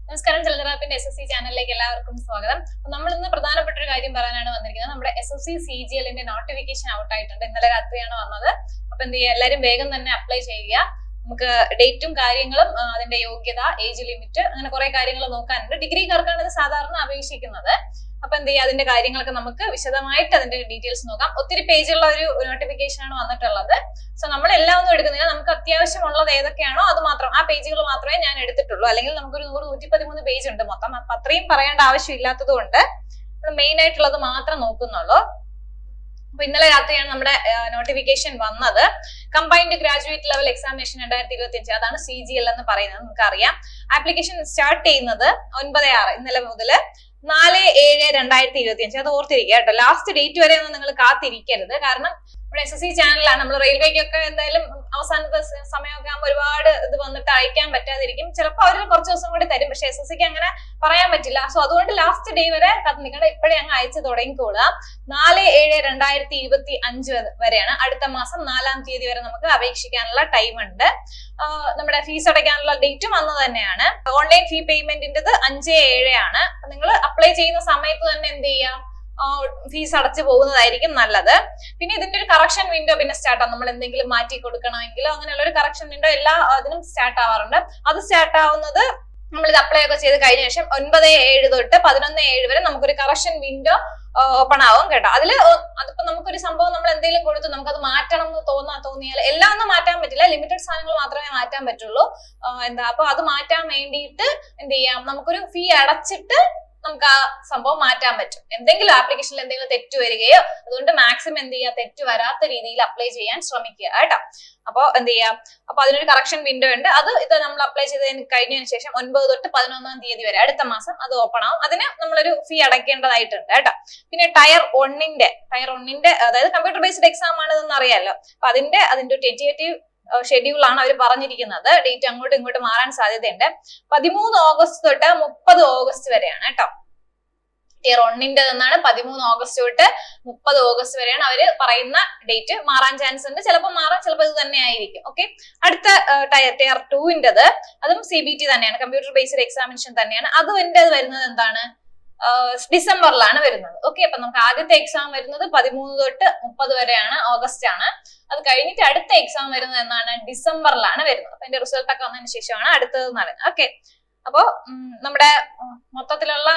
നമസ്കാരം. ചലനറാപ്പിന്റെ SSC ചാനലിലേക്ക് എല്ലാവർക്കും സ്വാഗതം. നമ്മൾ ഇന്ന് പ്രധാനപ്പെട്ട ഒരു കാര്യം പറയാനാണ് വന്നിരിക്കുന്നത്. നമ്മുടെ SSC CGLന്റെ നോട്ടിഫിക്കേഷൻ ഔട്ട് ആയിട്ടുണ്ട്. ഇന്നലെ രാത്രിയാണ് വന്നത്. അപ്പൊ എന്ത് ചെയ്യുക, എല്ലാവരും വേഗം തന്നെ അപ്ലൈ ചെയ്യുക. നമുക്ക് ഡേറ്റും കാര്യങ്ങളും അതിന്റെ യോഗ്യത, ഏജ് ലിമിറ്റ്, അങ്ങനെ കുറെ കാര്യങ്ങൾ നോക്കാനുണ്ട്. ഡിഗ്രിക്കാർക്കാണ് ഇത് സാധാരണ അപേക്ഷിക്കുന്നത്. അപ്പൊ എന്ത് ചെയ്യുക, അതിന്റെ കാര്യങ്ങളൊക്കെ നമുക്ക് വിശദമായിട്ട് അതിന്റെ ഡീറ്റെയിൽസ് നോക്കാം. ഒത്തിരി പേജുള്ള ഒരു നോട്ടിഫിക്കേഷൻ ആണ് വന്നിട്ടുള്ളത്. സോ നമ്മൾ എല്ലാം ഒന്നും എടുക്കുന്നില്ല. നമുക്ക് അത്യാവശ്യമുള്ളത് ഏതൊക്കെയാണോ അത് മാത്രം, ആ പേജുകൾ മാത്രമേ ഞാൻ എടുത്തിട്ടുള്ളൂ. അല്ലെങ്കിൽ നമുക്കൊരു 113 പേജ് ഉണ്ട് മൊത്തം. അപ്പൊ അത്രയും പറയേണ്ട ആവശ്യമില്ലാത്തത് കൊണ്ട് മെയിൻ ആയിട്ടുള്ളത് മാത്രം നോക്കുന്നുള്ളൂ. അപ്പൊ ഇന്നലെ രാത്രിയാണ് നമ്മുടെ നോട്ടിഫിക്കേഷൻ വന്നത്. കമ്പൈൻഡ് ഗ്രാജുവേറ്റ് ലെവൽ എക്സാമിനേഷൻ 2025, അതാണ് CGL എന്ന് പറയുന്നത്. നമുക്കറിയാം ആപ്ലിക്കേഷൻ സ്റ്റാർട്ട് ചെയ്യുന്നത് 9/6 ഇന്നലെ മുതൽ 4/7/2025. അത് ഓർത്തിരിക്കുക കേട്ടോ. ലാസ്റ്റ് ഡേറ്റ് വരെ ഒന്നും നിങ്ങൾ കാത്തിരിക്കരുത്. കാരണം നമ്മുടെ SSC ചാനലാണ്. നമ്മൾ റെയിൽവേക്കൊക്കെ എന്തായാലും അവസാനത്തെ സമയമൊക്കെ ആകുമ്പോൾ ഒരുപാട് ഇത് വന്നിട്ട് അയക്കാൻ പറ്റാതിരിക്കും. ചിലപ്പോൾ അവർ കുറച്ച് ദിവസം കൂടി തരും. പക്ഷെ SSCക്ക് അങ്ങനെ പറയാൻ പറ്റില്ല. സോ അതുകൊണ്ട് ലാസ്റ്റ് ഡേ വരെ കാത്ത് നിൽക്കണം. ഇപ്പോഴേ അങ്ങ് അയച്ചു തുടങ്ങിക്കോളുക. 4/7/2025 വരെയാണ്. അടുത്ത മാസം 4-ാം തീയതി വരെ നമുക്ക് അപേക്ഷിക്കാനുള്ള ടൈം ഉണ്ട്. നമ്മുടെ ഫീസ് അടയ്ക്കാനുള്ള ഡേറ്റും അന്ന് തന്നെയാണ്. ഓൺലൈൻ ഫീ പേയ്മെന്റിൻ്റെത് 5/7 ആണ്. നിങ്ങൾ അപ്ലൈ ചെയ്യുന്ന സമയത്ത് തന്നെ എന്ത് ചെയ്യുക, ഫീസ് അടച്ചു പോകുന്നതായിരിക്കും നല്ലത്. പിന്നെ ഇതിന്റെ ഒരു കറക്ഷൻ വിൻഡോ പിന്നെ സ്റ്റാർട്ട് ആവും. നമ്മൾ എന്തെങ്കിലും മാറ്റി കൊടുക്കണമെങ്കിലോ അങ്ങനെയുള്ള ഒരു കറക്ഷൻ വിൻഡോ എല്ലാ അതിനും സ്റ്റാർട്ട് ആവാറുണ്ട്. അത് സ്റ്റാർട്ട് ആവുന്നത് നമ്മൾ ഇത് അപ്ലൈ ഒക്കെ ചെയ്ത് കഴിഞ്ഞ ശേഷം 9/7 തൊട്ട് 11/7 വരെ നമുക്കൊരു കറക്ഷൻ വിൻഡോ ഓപ്പൺ ആവും കേട്ടോ. അതിപ്പോ നമുക്കൊരു സംഭവം നമ്മൾ എന്തെങ്കിലും കൊടുത്തു നമുക്കത് മാറ്റണം എന്ന് തോന്നിയാൽ എല്ലാം ഒന്നും മാറ്റാൻ പറ്റില്ല. ലിമിറ്റഡ് സാധനങ്ങൾ മാത്രമേ മാറ്റാൻ പറ്റുള്ളൂ. അപ്പൊ അത് മാറ്റാൻ വേണ്ടിയിട്ട് എന്ത് ചെയ്യാം, നമുക്കൊരു ഫീ അടച്ചിട്ട് നമുക്ക് ആ സംഭവം മാറ്റാൻ പറ്റും. എന്തെങ്കിലും ആപ്ലിക്കേഷനിൽ എന്തെങ്കിലും തെറ്റ് വരികയോ, അതുകൊണ്ട് മാക്സിമം എന്ത് ചെയ്യുക, തെറ്റ് വരാത്ത രീതിയിൽ അപ്ലൈ ചെയ്യാൻ ശ്രമിക്കുക കേട്ടോ. അപ്പൊ എന്ത് ചെയ്യാം, അപ്പൊ അതിനൊരു കറക്ഷൻ വിൻഡോ ഉണ്ട്. ഇത് നമ്മൾ അപ്ലൈ ചെയ്തതിന് കഴിഞ്ഞതിന് ശേഷം 9 തൊട്ട് 11-ാം തീയതി വരെ അടുത്ത മാസം അത് ഓപ്പൺ ആവും. അതിന് നമ്മളൊരു ഫീ അടയ്ക്കേണ്ടതായിട്ടുണ്ട് കേട്ടോ. പിന്നെ ടയർ ഒന്നിന്റെ അതായത് കമ്പ്യൂട്ടർ ബേസ്ഡ് എക്സാം ആണെന്ന് അറിയാലോ. അപ്പൊ അതിന്റെ ഒരു ടെന്റേറ്റീവ് ഷെഡ്യൂൾ ആണ് അവർ പറഞ്ഞിരിക്കുന്നത്. ഡേറ്റ് അങ്ങോട്ടും ഇങ്ങോട്ടും മാറാൻ സാധ്യതയുണ്ട്. 13 ഓഗസ്റ്റ് തൊട്ട് 30 ഓഗസ്റ്റ് വരെയാണ് കേട്ടോ. ടിയർ 1ന്റെ എന്നാണ് 13 ഓഗസ്റ്റ് തൊട്ട് 30 ഓഗസ്റ്റ് വരെയാണ് അവര് പറയുന്ന ഡേറ്റ്. മാറാൻ ചാൻസ് ഉണ്ട്. ചിലപ്പോൾ മാറാം, ചിലപ്പോൾ ഇത് തന്നെ ആയിരിക്കും. ഓക്കെ. അടുത്ത ടിയർ 2-ന്റേത് അതും CBT തന്നെയാണ്, കമ്പ്യൂട്ടർ ബേസ്ഡ് എക്സാമിനേഷൻ തന്നെയാണ്. അത് വരുന്നത് എന്താണ്, ഡിസംബറിലാണ് വരുന്നത്. ഓക്കെ. അപ്പൊ നമുക്ക് ആദ്യത്തെ എക്സാം വരുന്നത് 13 തൊട്ട് 30 വരെയാണ്, ഓഗസ്റ്റ് ആണ്. അത് കഴിഞ്ഞിട്ട് അടുത്ത എക്സാം വരുന്നത് എന്നാണ്, ഡിസംബറിലാണ് വരുന്നത്. അപ്പൊ അതിന്റെ റിസൾട്ട് ഒക്കെ വന്നതിന് ശേഷമാണ് അടുത്തത് നടന്നത്. ഓക്കെ. അപ്പോ നമ്മുടെ മൊത്തത്തിലുള്ള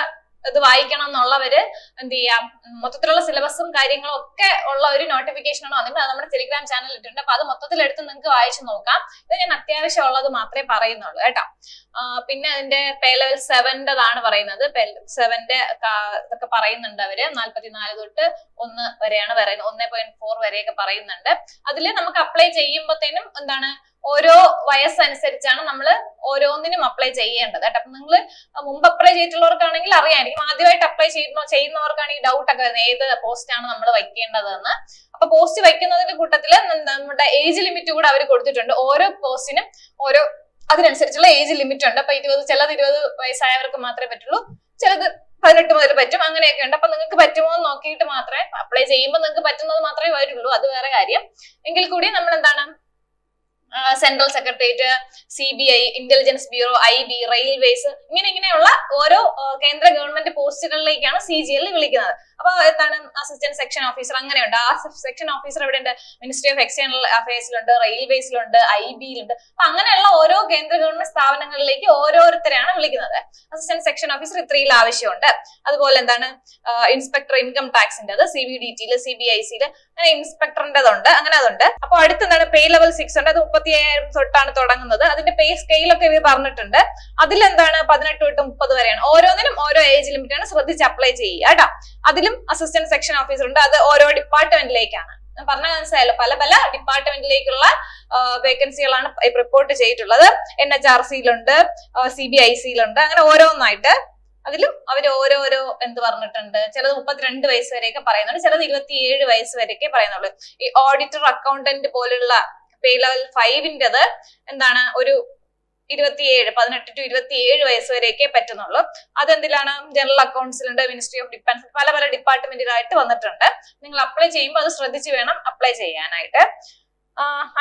ഇത് വായിക്കണം എന്നുള്ളവര് എന്ത് ചെയ്യാം, മൊത്തത്തിലുള്ള സിലബസും കാര്യങ്ങളും ഒക്കെ ഉള്ള ഒരു നോട്ടിഫിക്കേഷൻ ആണ് വന്നിട്ട്. അത് നമ്മുടെ ടെലിഗ്രാം ചാനൽ ഇട്ടിട്ടുണ്ട്. അപ്പൊ അത് മൊത്തത്തിലെടുത്ത് നിങ്ങൾക്ക് വായിച്ചു നോക്കാം. ഇത് ഞാൻ അത്യാവശ്യം ഉള്ളത് മാത്രമേ പറയുന്നുള്ളൂ കേട്ടോ. പിന്നെ അതിന്റെ പേ ലെവൽ 7-ന്റേതാണ് പറയുന്നത്. പേ 7-ന്റെ ഇതൊക്കെ പറയുന്നുണ്ട് അവര്. 44 തൊട്ട് 1 വരെയാണ് പറയുന്നത്. 1.4 വരെയൊക്കെ പറയുന്നുണ്ട്. അതില് നമുക്ക് അപ്ലൈ ചെയ്യുമ്പോഴത്തേനും എന്താണ്, ഓരോ വയസ്സനുസരിച്ചാണ് നമ്മൾ ഓരോന്നിനും അപ്ലൈ ചെയ്യേണ്ടത് കേട്ടോ. അപ്പൊ നിങ്ങൾ മുമ്പ് അപ്ലൈ ചെയ്തിട്ടുള്ളവർക്കാണെങ്കിൽ അറിയാമായിരിക്കും. ആദ്യമായിട്ട് അപ്ലൈ ചെയ്യുന്നവർക്കാണെങ്കിൽ ഡൗട്ട് ഒക്കെ വരുന്നത് ഏത് പോസ്റ്റ് ആണ് നമ്മൾ വയ്ക്കേണ്ടതെന്ന്. അപ്പൊ പോസ്റ്റ് വയ്ക്കുന്നതിന്റെ കൂട്ടത്തില് നമ്മുടെ ഏജ് ലിമിറ്റ് കൂടെ അവർ കൊടുത്തിട്ടുണ്ട്. ഓരോ പോസ്റ്റിനും അതിനനുസരിച്ചുള്ള ഏജ് ലിമിറ്റ് ഉണ്ട്. അപ്പൊ ചിലത് 20 വയസ്സായവർക്ക് മാത്രമേ പറ്റുള്ളൂ, ചിലത് 18 മുതൽ പറ്റും, അങ്ങനെയൊക്കെ ഉണ്ട്. അപ്പൊ നിങ്ങൾക്ക് പറ്റുമോ എന്ന് നോക്കിയിട്ട് മാത്രമേ അപ്ലൈ ചെയ്യുമ്പോൾ നിങ്ങൾക്ക് പറ്റുന്നത് മാത്രമേ വരുള്ളൂ. അത് വേറെ കാര്യം. എങ്കിൽ കൂടി നമ്മൾ എന്താണ്, central secretariat, CBI, intelligence bureau, IB, railways, ഇങ്ങനെയുള്ള ഓരോ കേന്ദ്ര ഗവൺമെന്റ് പോസ്റ്റുകളിലേക്കാണ് CGL വിളിക്കുന്നത്. അപ്പൊ എന്താണ്, അസിസ്റ്റന്റ് സെക്ഷൻ ഓഫീസർ അങ്ങനെയുണ്ട്. ആ സെക്ഷൻ ഓഫീസർ എവിടെ ഉണ്ട്, മിനിസ്ട്രി ഓഫ് എക്സ്റ്റേണൽ അഫയേഴ്സിലുണ്ട്, റെയിൽവേസിലുണ്ട്, IB-യിലുണ്ട്. അപ്പൊ അങ്ങനെയുള്ള ഓരോ കേന്ദ്ര ഗവൺമെന്റ് സ്ഥാപനങ്ങളിലേക്ക് ഓരോരുത്തരെയാണ് വിളിക്കുന്നത്. അസിസ്റ്റന്റ് സെക്ഷൻ ഓഫീസർ ഇത്രയിൽ ആവശ്യമുണ്ട്. അതുപോലെ എന്താണ്, ഇൻസ്പെക്ടർ ഇൻകം ടാക്സിന്റെ CBDT-യില്, CBIC-യില് അങ്ങനെ ഇൻസ്പെക്ടറിന്റെതുണ്ട്. അങ്ങനെ അതുണ്ട്. അപ്പൊ അടുത്തെന്താണ്, പേ ലെവൽ 6 ഉണ്ട്. അത് 35,000 തൊട്ടാണ് തുടങ്ങുന്നത്. അതിന്റെ പേ സ്കെയിലൊക്കെ ഇവർ പറഞ്ഞിട്ടുണ്ട്. അതിലെന്താണ് 18 തൊട്ട് 30 വരെയാണ്. ഓരോന്നിനും ഓരോ ഏജ് ലിമിറ്റ് ആണ്. ശ്രദ്ധിച്ച് അപ്ലൈ ചെയ്യുക കേട്ടോ. അതിലും അസിസ്റ്റന്റ് സെക്ഷൻ ഓഫീസർ ഉണ്ട്. അത് ഓരോ ഡിപ്പാർട്ട്മെന്റിലേക്കാണ്. ഞാൻ പറഞ്ഞ മനസ്സിലായല്ലോ, പല ഡിപ്പാർട്ട്മെന്റിലേക്കുള്ള വേക്കൻസികളാണ് റിപ്പോർട്ട് ചെയ്തിട്ടുള്ളത്. NHRC-യിലുണ്ട്, CBIC-യിലുണ്ട്, അങ്ങനെ ഓരോന്നായിട്ട്. അതിലും അവർ ഓരോരോ എന്ത് പറഞ്ഞിട്ടുണ്ട്, ചിലത് 32 വയസ്സ് വരെയൊക്കെ പറയുന്നുണ്ട്, ചിലത് 27 വയസ്സ് വരെയൊക്കെ പറയുന്നുള്ളൂ. ഈ ഓഡിറ്റർ, അക്കൗണ്ടന്റ് പോലുള്ള പേ ലെവൽ 5-ന്റേത് എന്താണ്, ഒരു 18 to 27 വയസ്സ് വരെയൊക്കെ പറ്റുന്നുള്ളൂ. അതെന്തിലാണ്, ജനറൽ അക്കൗണ്ട്സിലുണ്ട്, മിനിസ്ട്രി ഓഫ് ഡിഫൻസ്, പല ഡിപ്പാർട്ട്മെന്റിലായിട്ട് വന്നിട്ടുണ്ട്. നിങ്ങൾ അപ്ലൈ ചെയ്യുമ്പോൾ അത് ശ്രദ്ധിച്ച് വേണം അപ്ലൈ ചെയ്യാനായിട്ട്.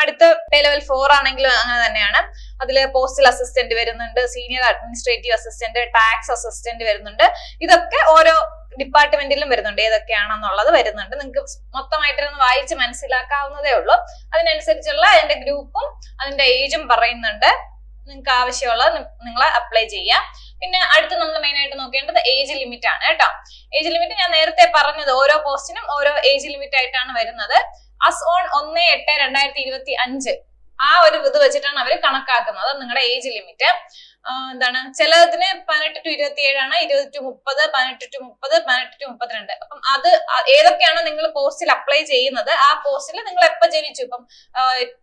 അടുത്ത പേ ലെവൽ 4 ആണെങ്കിലും അങ്ങനെ തന്നെയാണ്. അതില് പോസ്റ്റൽ അസിസ്റ്റന്റ് വരുന്നുണ്ട്, senior administrative assistant, tax assistant വരുന്നുണ്ട്. ഇതൊക്കെ ഓരോ ഡിപ്പാർട്ട്മെന്റിലും വരുന്നുണ്ട്. ഏതൊക്കെയാണെന്നുള്ളത് വരുന്നുണ്ട്. നിങ്ങൾക്ക് മൊത്തമായിട്ടൊന്ന് വായിച്ച് മനസ്സിലാക്കാവുന്നതേ ഉള്ളൂ. അതിനനുസരിച്ചുള്ള അതിന്റെ ഗ്രൂപ്പും അതിന്റെ ഏജും പറയുന്നുണ്ട്. നിങ്ങൾക്ക് ആവശ്യമുള്ളത് നിങ്ങൾ അപ്ലൈ ചെയ്യാം. പിന്നെ അടുത്ത് നമ്മൾ മെയിൻ ആയിട്ട് നോക്കേണ്ടത് ഏജ് ലിമിറ്റ് ആണ് കേട്ടോ. ഏജ് ലിമിറ്റ് ഞാൻ നേരത്തെ പറഞ്ഞത് ഓരോ പോസ്റ്റിനും ഓരോ ഏജ് ലിമിറ്റ് ആയിട്ടാണ് വരുന്നത്. അസ് ഓൺ 1/8/2025 ആ ഒരു ഇത് വെച്ചിട്ടാണ് അവർ കണക്കാക്കുന്നത് നിങ്ങളുടെ ഏജ് ലിമിറ്റ്. എന്താണ്, ചിലതിന് 18 to 27 ആണ്, 20 to 30, 18 to 30, 18 to 32. അപ്പം അത് ഏതൊക്കെയാണ് നിങ്ങൾ പോസ്റ്റിൽ അപ്ലൈ ചെയ്യുന്നത്, ആ പോസ്റ്റിൽ നിങ്ങൾ എപ്പോ ജനിച്ചു. ഇപ്പം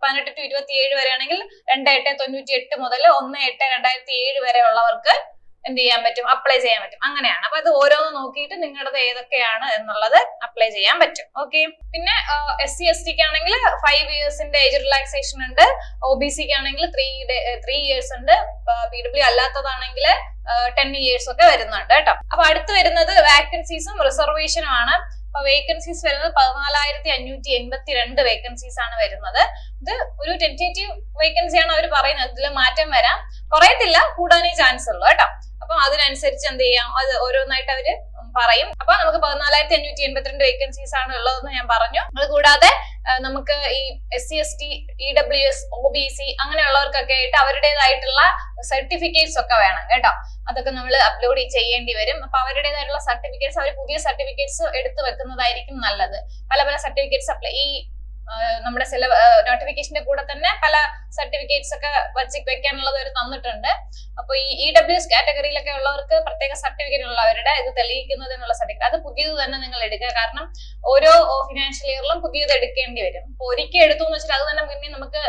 18 to 27 വരെ ആണെങ്കിൽ 2/8/98 മുതൽ 1/8/2007 വരെ ഉള്ളവർക്ക് എന്ത് ചെയ്യാൻ പറ്റും, അപ്ലൈ ചെയ്യാൻ പറ്റും. അങ്ങനെയാണ്. അപ്പൊ അത് ഓരോന്ന് നോക്കിയിട്ട് നിങ്ങളുടെ ഏതൊക്കെയാണ് എന്നുള്ളത് അപ്ലൈ ചെയ്യാൻ പറ്റും. ഓക്കെ. പിന്നെ SC ST ആണെങ്കിൽ 5 ഇയേഴ്സിന്റെ ഏജ് റിലാക്സേഷൻ ഉണ്ട്. OBC ആണെങ്കിൽ 3 ഇയേഴ്സ് ഉണ്ട്. PW അല്ലാത്തതാണെങ്കിൽ 10 ഇയേഴ്സ് ഒക്കെ വരുന്നുണ്ട് കേട്ടോ. അപ്പൊ അടുത്ത് വരുന്നത് വാക്കൻസീസും റിസർവേഷനും ആണ്. അപ്പൊ വേക്കൻസീസ് വരുന്നത് 14,582 വേക്കൻസീസ് ആണ് വരുന്നത്. ഇത് ഒരു ടെന്റേറ്റീവ് വേക്കൻസി ആണ് അവർ പറയുന്നത്. ഇതിൽ മാറ്റം വരാം, കുറയത്തില്ല, കൂടാനേ ചാൻസ് ഉള്ളു കേട്ടോ. അപ്പൊ അതിനനുസരിച്ച് എന്ത് ചെയ്യാം, അത് ഓരോന്നായിട്ട് അവര് പറയും. അപ്പൊ നമുക്ക് 14,582 വേക്കൻസീസ് ആണ് ഉള്ളതെന്ന് ഞാൻ പറഞ്ഞു. അത് കൂടാതെ നമുക്ക് ഈ SC ST EWS OBC അങ്ങനെയുള്ളവർക്കൊക്കെ ആയിട്ട് അവരുടേതായിട്ടുള്ള സർട്ടിഫിക്കറ്റ്സ് ഒക്കെ വേണം കേട്ടോ. അതൊക്കെ നമ്മൾ അപ്ലോഡ് ചെയ്യേണ്ടി വരും. അപ്പൊ അവരുടേതായിട്ടുള്ള സർട്ടിഫിക്കറ്റ്സ്, അവർ പുതിയ സർട്ടിഫിക്കറ്റ്സ് എടുത്തു വെക്കുന്നതായിരിക്കും നല്ലത്. പല പല സർട്ടിഫിക്കറ്റ്സ് അപ്ലൈ ഈ നമ്മുടെ നോട്ടിഫിക്കേഷന്റെ കൂടെ തന്നെ പല സർട്ടിഫിക്കറ്റ്സ് ഒക്കെ വെക്കാനുള്ളത് അവർ തന്നിട്ടുണ്ട്. അപ്പൊ ഈ EWS കാറ്റഗറിയിലൊക്കെ ഉള്ളവർക്ക് പ്രത്യേക സർട്ടിഫിക്കറ്റ് ഉള്ളവരുടെ ഇത് തെളിയിക്കുന്നതിനുള്ള സർട്ടിഫിക്കറ്റ് അത് പുതിയത് തന്നെ നിങ്ങൾ എടുക്കുക. കാരണം ഓരോ ഫിനാൻഷ്യൽ ഇയറിലും പുതിയത് എടുക്കേണ്ടി വരും. അപ്പൊ ഒരിക്കൽ എടുത്തു എന്ന് വെച്ചാൽ അത് തന്നെ മുന്നേ നമുക്ക്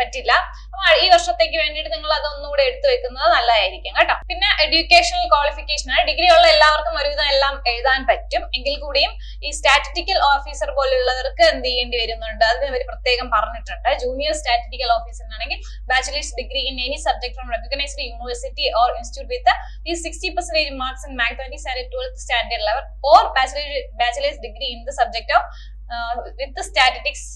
പറ്റില്ല. അപ്പൊ ഈ വർഷത്തേക്ക് വേണ്ടിയിട്ട് നിങ്ങൾ അതൊന്നുകൂടെ എടുത്തു വെക്കുന്നത് നല്ലതായിരിക്കും കേട്ടോ. പിന്നെ എഡ്യൂക്കേഷണൽ ക്വാളിഫിക്കേഷൻ ആണ്. ഡിഗ്രി ഉള്ള എല്ലാവർക്കും ഒരുവിധം എല്ലാം എഴുതാൻ പറ്റും. എങ്കിൽ കൂടിയും ഈ സ്റ്റാറ്റിസ്റ്റിക്കൽ ഓഫീസർ പോലുള്ളവർക്ക് എന്ത് ചെയ്യേണ്ടി വരുന്നുണ്ട്, അതിന് അവർ പ്രത്യേകം പറഞ്ഞിട്ടുണ്ട്. ജൂനിയർ സ്റ്റാറ്റിസ്റ്റിക്കൽ ഓഫീസറിനാണെങ്കിൽ bachelor's degree in any subject from recognised university or institute with ഈ 60% marks in mathematics and 12th standard level or bachelor's degree in the subject of with statistics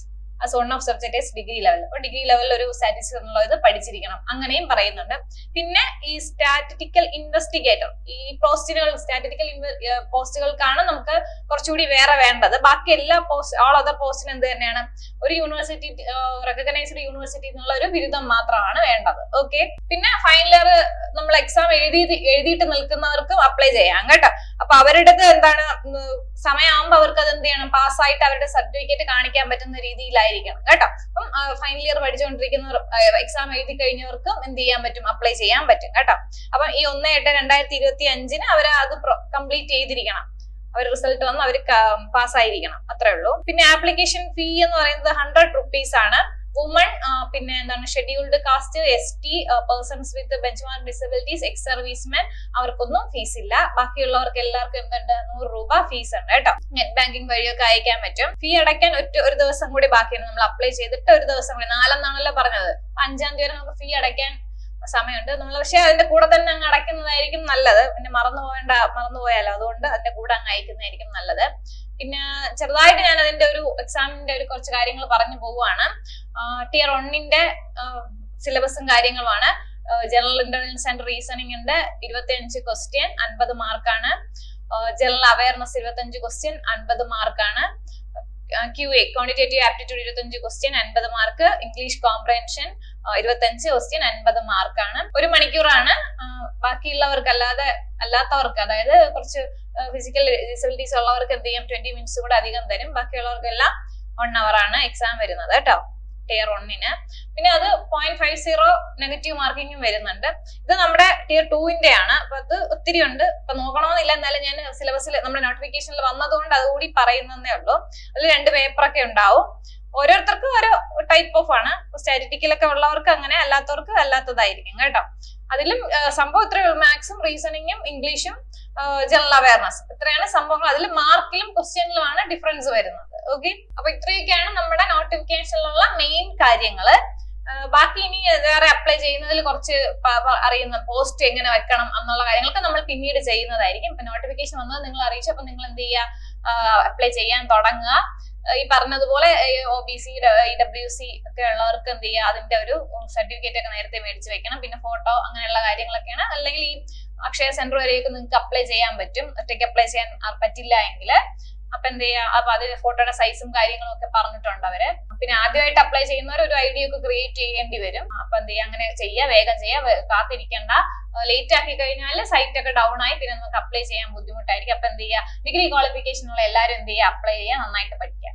as one of subject is degree level. അപ്പോൾ degree ലെവലിൽ ഒരു statistics എന്നുള്ളത് പഠിച്ചിരിക്കണം, അങ്ങനെയും പറയുന്നുണ്ട്. പിന്നെ ഈ സ്റ്റാറ്റിസ്റ്റിക്കൽ ഇൻവെസ്റ്റിഗേറ്റർ, ഈ പോസ്റ്റുകൾ സ്റ്റാറ്റിസ്റ്റിക്കൽ പോസ്റ്റുകൾക്കാണ് നമുക്ക് കുറച്ചുകൂടി വേറെ വേണ്ടത്. ബാക്കി എല്ലാ ഓൾ അതർ പോസ്റ്റിന് എന്ത് തന്നെയാണ്, ഒരു യൂണിവേഴ്സിറ്റി റെക്കഗ്നൈസ്ഡ് യൂണിവേഴ്സിറ്റി എന്നുള്ള ഒരു ബിരുദം മാത്രമാണ് വേണ്ടത്. ഓക്കെ. പിന്നെ ഫൈനൽ ഇയർ നമ്മൾ എക്സാം എഴുതിയിട്ട് നിൽക്കുന്നവർക്കും അപ്ലൈ ചെയ്യാം കേട്ടോ. അപ്പൊ അവരുടെ എന്താണ്, സമയമാകുമ്പോൾ അവർക്ക് അത് എന്ത് ചെയ്യണം, പാസ്സായിട്ട് അവരുടെ സർട്ടിഫിക്കറ്റ് കാണിക്കാൻ പറ്റുന്ന രീതിയിലായിരിക്കണം കേട്ടോ. അപ്പം ഫൈനൽ ഇയർ പഠിച്ചുകൊണ്ടിരിക്കുന്നവർ എക്സാം എഴുതി കഴിഞ്ഞവർക്കും എന്ത് ചെയ്യാൻ പറ്റും, അപ്ലൈ ചെയ്യാൻ പറ്റും കേട്ടോ. അപ്പം ഈ 1/8/2025 അവർ അത് കംപ്ലീറ്റ് ചെയ്തിരിക്കണം. അവർ റിസൾട്ട് വന്ന് അവർ പാസ്സായിരിക്കണം, അത്രേ ഉള്ളൂ. പിന്നെ ആപ്ലിക്കേഷൻ ഫീ എന്ന് പറയുന്നത് 100 rupees ആണ്. വുമൺ, പിന്നെ എന്താണ് scheduled caste, ST, persons with benchmark disabilities, ex servicemen, അവർക്കൊന്നും ഫീസ് ഇല്ല. ബാക്കിയുള്ളവർക്ക് എല്ലാവർക്കും എന്തുണ്ട്, 100 രൂപ ഫീസ് ഉണ്ട് കേട്ടോ. നെറ്റ് ബാങ്കിങ് വഴിയൊക്കെ അയക്കാൻ പറ്റും. ഫീ അടയ്ക്കാൻ ഒരു ദിവസം കൂടി ബാക്കിയാണ്. നമ്മൾ അപ്ലൈ ചെയ്തിട്ട് ഒരു ദിവസം കൂടി, 4 എന്നാണല്ലോ പറഞ്ഞത്, 5-ാം തീയതി വരെ നമുക്ക് ഫീ അടയ്ക്കാൻ സമയമുണ്ട്. നമ്മൾ പക്ഷെ അതിന്റെ കൂടെ തന്നെ അങ്ങ് അടയ്ക്കുന്നതായിരിക്കും നല്ലത്. പിന്നെ മറന്നുപോയാലോ, അതുകൊണ്ട് അതിന്റെ കൂടെ അങ്ങ് അയക്കുന്നതായിരിക്കും നല്ലത്. പിന്നെ ചെറുതായിട്ട് ഞാൻ അതിന്റെ ഒരു എക്സാമിന്റെ ഒരു കുറച്ച് കാര്യങ്ങൾ പറഞ്ഞു പോവുകയാണ്. Tier 1ന്റെ സിലബസും കാര്യങ്ങളുമാണ്. ജനറൽ ഇന്റലിജൻസ് ആൻഡ് റീസണിംഗ് ഉണ്ട്, 25 ക്വസ്റ്റ്യൻ, 50 മാർക്കാണ്. ജനറൽ അവയർനെസ് 25 ക്വസ്റ്റ്യൻ, 50 മാർക്കാണ്. QA quantitative aptitude 25 question, 50 mark. English comprehension 25 question, 50 മാർക്കാണ്. 1 മണിക്കൂറാണ്. ബാക്കിയുള്ളവർക്ക് അല്ലാത്തവർക്ക്, അതായത് കുറച്ച് ഫിസിക്കൽ ഡിസബിലിറ്റീസ് ഉള്ളവർക്ക് എന്ത് ചെയ്യും, 20 മിനിറ്റ്സ് കൂടെ അധികം തരും. ബാക്കിയുള്ളവർക്കെല്ലാം 1 hour ആണ് എക്സാം വരുന്നത് കേട്ടോ, Tier 1ന്. പിന്നെ അത് 0.50 നെഗറ്റീവ് മാർക്കിങ്ങും വരുന്നുണ്ട്. ഇത് നമ്മുടെ Tier 2ന്റെ ആണ്. അപ്പൊ അത് ഒത്തിരി ഉണ്ട്, അപ്പൊ നോക്കണമെന്നില്ല. എന്നാലും ഞാൻ സിലബസിൽ നമ്മുടെ നോട്ടിഫിക്കേഷനിൽ വന്നതുകൊണ്ട് അതുകൂടി പറയുന്നതേ ഉള്ളൂ. അതിൽ 2 പേപ്പറൊക്കെ ഉണ്ടാവും. ഓരോരുത്തർക്കും ഓരോ ടൈപ്പ് ഓഫ് ആണ്. സ്റ്റാറ്റിസ്റ്റിക്കലൊക്കെ ഉള്ളവർക്ക് അങ്ങനെ, അല്ലാത്തവർക്ക് അല്ലാത്തതായിരിക്കും കേട്ടോ. അതിലും സംഭവം ഇത്ര, മാത്സും റീസണിങ്ങും ഇംഗ്ലീഷും ജനറൽ അവയർനെസ്, ഇത്രയാണ് സംഭവങ്ങൾ. അതിൽ മാർക്കിലും ക്വസ്റ്റ്യനിലുമാണ് ഡിഫറൻസ് വരുന്നത്. ഓക്കെ. അപ്പൊ ഇത്രയൊക്കെയാണ് നമ്മുടെ നോട്ടിഫിക്കേഷനിലുള്ള മെയിൻ കാര്യങ്ങള്. ബാക്കി ഇനി വേറെ അപ്ലൈ ചെയ്യുന്നതിൽ കുറച്ച് അറിയുന്ന പോസ്റ്റ് എങ്ങനെ വെക്കണം എന്നുള്ള കാര്യങ്ങളൊക്കെ നമ്മൾ പിന്നീട് ചെയ്യുന്നതായിരിക്കും. ഇപ്പൊ നോട്ടിഫിക്കേഷൻ വന്നത് നിങ്ങൾ അറിയിച്ചു, അപ്പൊ നിങ്ങൾ എന്ത് ചെയ്യുക, അപ്ലൈ ചെയ്യാൻ തുടങ്ങുക. ഈ പറഞ്ഞതുപോലെ OBC EWC ഒക്കെ ഉള്ളവർക്ക് എന്ത് ചെയ്യുക, അതിന്റെ ഒരു സർട്ടിഫിക്കറ്റ് ഒക്കെ നേരത്തെ മേടിച്ച് വെക്കണം. പിന്നെ ഫോട്ടോ അങ്ങനെയുള്ള കാര്യങ്ങളൊക്കെയാണ്. അല്ലെങ്കിൽ ഈ അക്ഷയ സെന്റർ വരെയൊക്കെ നിങ്ങൾക്ക് അപ്ലൈ ചെയ്യാൻ പറ്റും. ഒറ്റയ്ക്ക് അപ്ലൈ ചെയ്യാൻ പറ്റില്ല എങ്കിൽ അപ്പൊ എന്ത് ചെയ്യാ, അപ്പൊ അത് ഫോട്ടോയുടെ സൈസും കാര്യങ്ങളും ഒക്കെ പറഞ്ഞിട്ടുണ്ട് അവര്. പിന്നെ ആദ്യമായിട്ട് അപ്ലൈ ചെയ്യുന്നവർ ഒരു ID ഒക്കെ ക്രിയേറ്റ് ചെയ്യേണ്ടി വരും. അപ്പൊ എന്ത് ചെയ്യാ, അങ്ങനെ ചെയ്യുക, വേഗം ചെയ്യുക, കാത്തിരിക്കേണ്ട. ലേറ്റ് ആക്കി കഴിഞ്ഞാൽ സൈറ്റ് ഒക്കെ ഡൗൺ ആയി പിന്നെ നമുക്ക് അപ്ലൈ ചെയ്യാൻ ബുദ്ധിമുട്ടായിരിക്കും. അപ്പൊ എന്ത് ചെയ്യുക, ഡിഗ്രി ക്വാളിഫിക്കേഷൻ ഉള്ള എല്ലാവരും എന്ത് ചെയ്യുക, അപ്ലൈ ചെയ്യുക, നന്നായിട്ട് പഠിക്കുക.